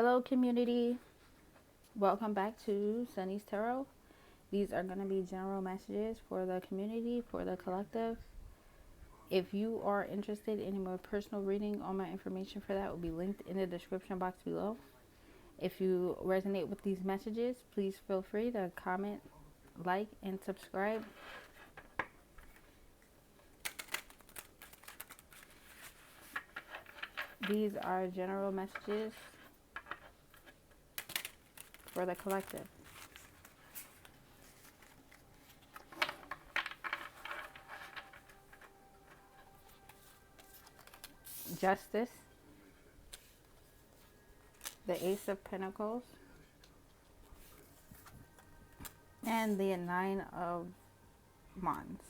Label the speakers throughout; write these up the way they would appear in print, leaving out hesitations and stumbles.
Speaker 1: Hello, community. Welcome back to Sunny's Tarot. These are going to be general messages for the community, for the collective. If you are interested in a more personal reading, all my information for that will be linked in the description box below. If you resonate with these messages, please feel free to comment, like, and subscribe. These are general messages for the collective. Justice, the Ace of Pentacles, and the Nine of Wands.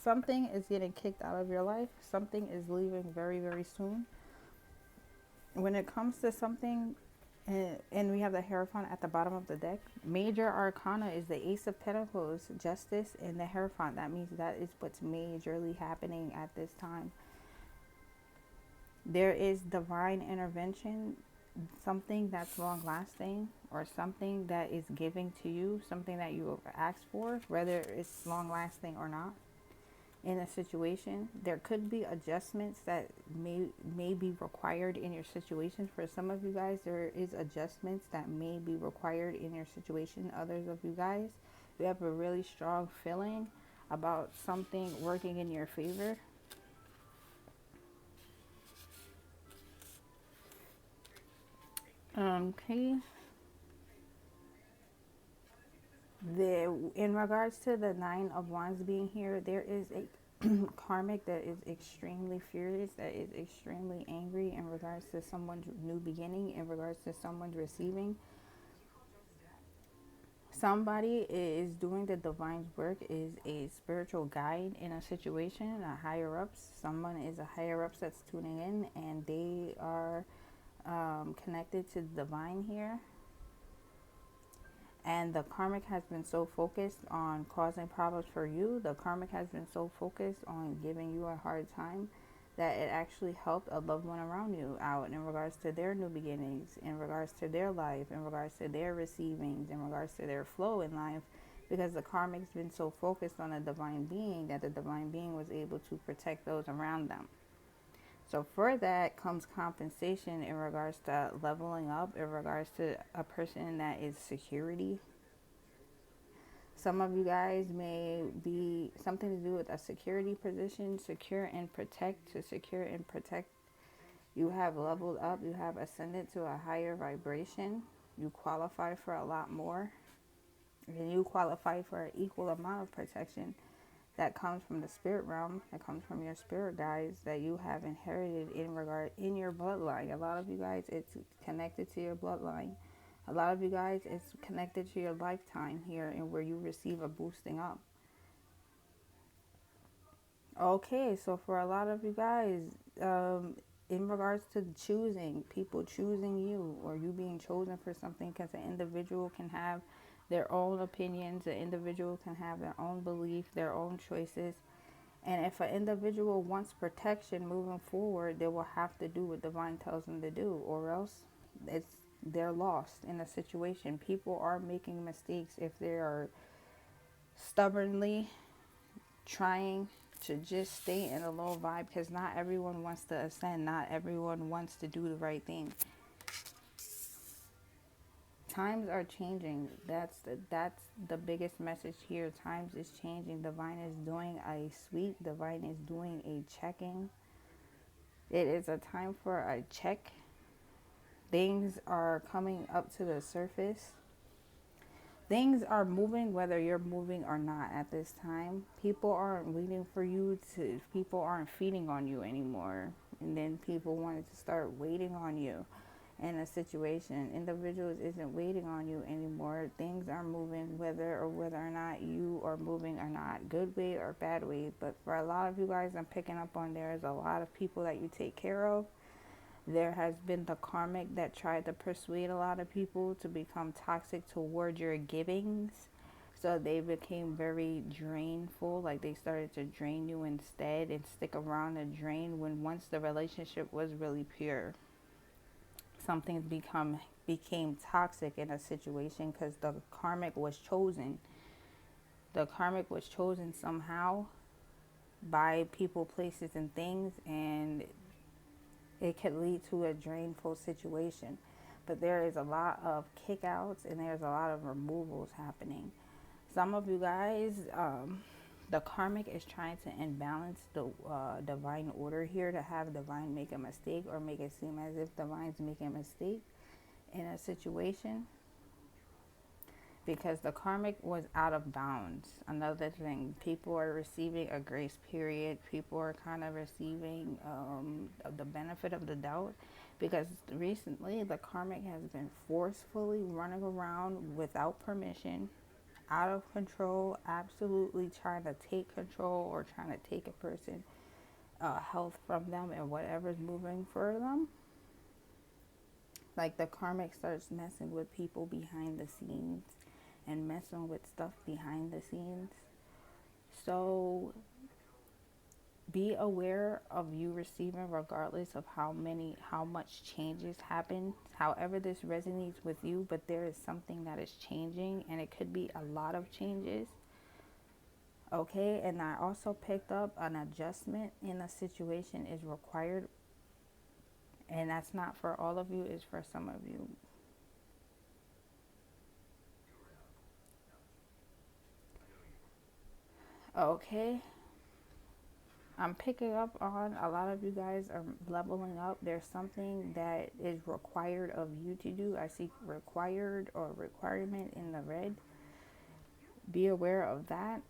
Speaker 1: Something is getting kicked out of your life. Something is leaving very, very soon. When it comes to something, and we have the Hierophant at the bottom of the deck, major arcana is the Ace of Pentacles, Justice, and the Hierophant. That means that is what's majorly happening at this time. There is divine intervention, something that's long lasting, or something that is giving to you, something that you have asked for, whether it's long lasting or not. In a situation, there could be adjustments that may be required in your situation. For some of you guys, there is adjustments that may be required in your situation. Others of you guys, you have a really strong feeling about something working in your favor. Okay. In regards to the Nine of Wands being here, there is a karmic that is extremely furious, that is extremely angry in regards to someone's new beginning, in regards to someone's receiving. Somebody is doing the divine work, is a spiritual guide in a situation, a higher ups. Someone is a higher ups that's tuning in, and they are connected to the divine here. And the karmic has been so focused on causing problems for you. The karmic has been so focused on giving you a hard time that it actually helped a loved one around you out in regards to their new beginnings, in regards to their life, in regards to their receivings, in regards to their flow in life. Because the karmic's been so focused on a divine being that the divine being was able to protect those around them. So for that comes compensation in regards to leveling up, in regards to a person that is security. Some of you guys may be something to do with a security position, secure and protect. To secure and protect, you have leveled up, you have ascended to a higher vibration. You qualify for a lot more, and you qualify for an equal amount of protection that comes from the spirit realm, that comes from your spirit guides, that you have inherited in your bloodline. A lot of you guys, it's connected to your bloodline. A lot of you guys, it's connected to your lifetime here, and where you receive a boosting up. Okay, so for a lot of you guys, in regards to choosing, people choosing you, or you being chosen for something, because an individual can have their own opinions, an individual can have their own belief, their own choices. And if an individual wants protection moving forward, they will have to do what divine tells them to do, or else they're lost in a situation. People are making mistakes if they are stubbornly trying to just stay in a low vibe, because not everyone wants to ascend, not everyone wants to do the right thing. Times are changing. That's the biggest message here. Times is changing. Divine is doing a sweep. Divine is doing a checking. It is a time for a check. Things are coming up to the surface. Things are moving whether you're moving or not at this time. People aren't waiting for you to, people aren't feeding on you anymore. And then people wanted to start waiting on you in a situation. Individuals isn't waiting on you anymore. Things are moving whether or not you are moving or not. Good way or bad way. But for a lot of you guys, I'm picking up on there's a lot of people that you take care of. There has been the karmic that tried to persuade a lot of people to become toxic toward your givings. So they became very drainful, like they started to drain you instead and stick around and drain when once the relationship was really pure. something became toxic in a situation because the karmic was chosen. The karmic was chosen somehow by people, places, and things, and it could lead to a drainful situation. But there is a lot of kickouts and there's a lot of removals happening. Some of you guys, the karmic is trying to imbalance the divine order here, to have divine make a mistake or make it seem as if divine's making a mistake in a situation, because the karmic was out of bounds. Another thing, people are receiving a grace period. People are kind of receiving the benefit of the doubt, because recently the karmic has been forcefully running around without permission, out of control, absolutely trying to take control or trying to take a person health from them and whatever's moving for them. Like the karmic starts messing with people behind the scenes and messing with stuff behind the scenes. So be aware of you receiving, regardless of how much changes happen, however this resonates with you, but there is something that is changing, and it could be a lot of changes. Okay, and I also picked up an adjustment in a situation is required, and that's not for all of you, it's for some of you. Okay, I'm picking up on a lot of you guys are leveling up. There's something that is required of you to do. I see required or requirement in the red. Be aware of that.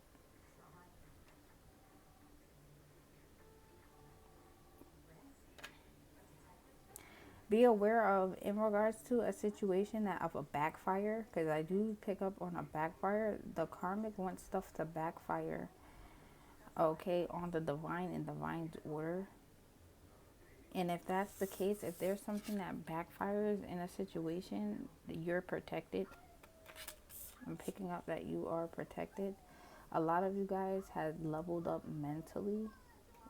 Speaker 1: Be aware of, in regards to a situation that of a backfire, because I do pick up on a backfire. The karmic wants stuff to backfire, okay, on the divine and divine's order. And if that's the case, if there's something that backfires in a situation, you're protected. I'm picking up that you are protected. A lot of you guys had leveled up mentally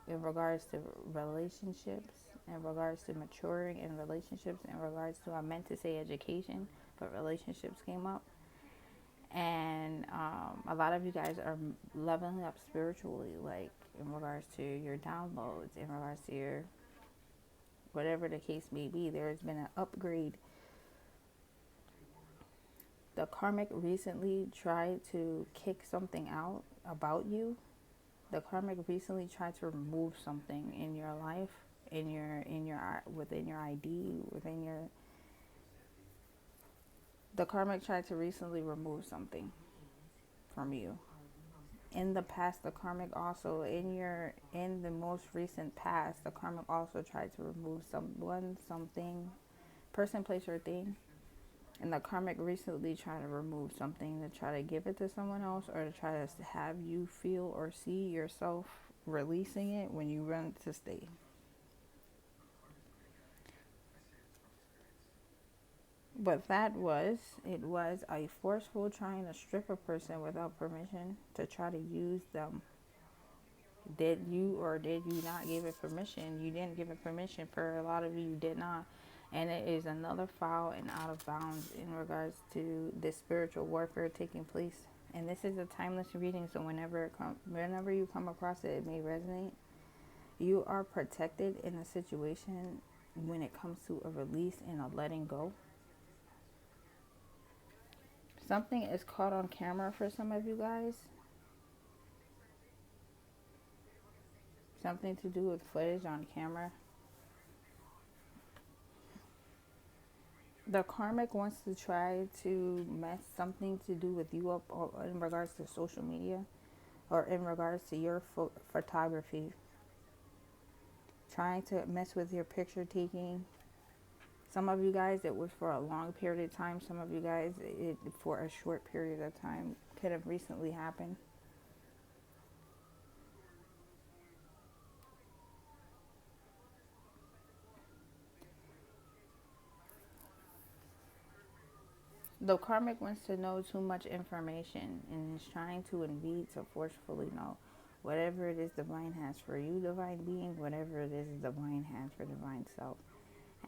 Speaker 1: in regards to relationships, in regards to maturing in relationships, in regards to, I meant to say education, but relationships came up. And a lot of you guys are leveling up spiritually, like in regards to your downloads, in regards to your, whatever the case may be, there has been an upgrade. The karmic recently tried to kick something out about you. The karmic recently tried to remove something in your life, in your within your ID, within your. The karmic tried to recently remove something from you. In the past, the karmic also, in the most recent past, the karmic also tried to remove someone, something, person, place, or thing. And the karmic recently tried to remove something, to try to give it to someone else, or to try to have you feel or see yourself releasing it when you run to stay. But it was a forceful trying to strip a person without permission to try to use them. Did you or did you not give it permission? You didn't give it permission. For a lot of you, you did not. And it is another foul and out of bounds in regards to this spiritual warfare taking place. And this is a timeless reading, so whenever you come across it, it may resonate. You are protected in a situation when it comes to a release and a letting go. Something is caught on camera for some of you guys. Something to do with footage on camera. The karmic wants to try to mess something to do with you up in regards to social media, or in regards to your photography. Trying to mess with your picture taking. Some of you guys, it was for a long period of time. Some of you guys, it for a short period of time. Could have recently happened. The karmic wants to know too much information and is trying to invade to forcefully know whatever it is divine has for you, divine being, whatever it is divine has for divine self.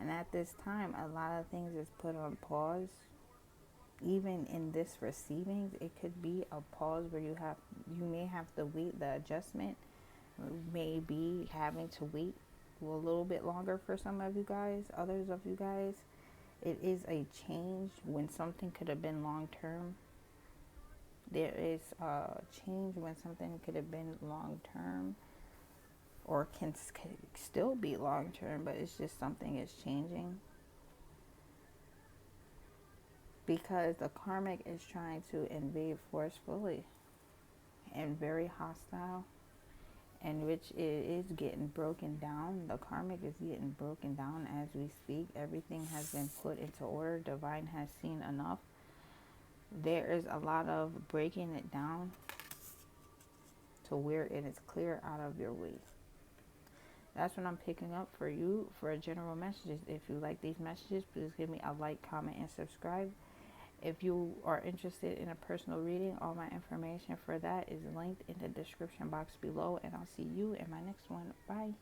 Speaker 1: And at this time, a lot of things is put on pause. Even in this receiving, it could be a pause where you may have to wait. The adjustment may be having to wait a little bit longer for some of you guys. Others of you guys, it is a change when something could have been long term. There is a change when something could have been long term, or can still be long term, but it's just something is changing. Because the karmic is trying to invade forcefully and very hostile, and which it is getting broken down. The karmic is getting broken down as we speak. Everything has been put into order. Divine has seen enough. There is a lot of breaking it down to where it is clear out of your way. That's what I'm picking up for you for general messages. If you like these messages, please give me a like, comment, and subscribe. If you are interested in a personal reading, all my information for that is linked in the description box below. And I'll see you in my next one. Bye.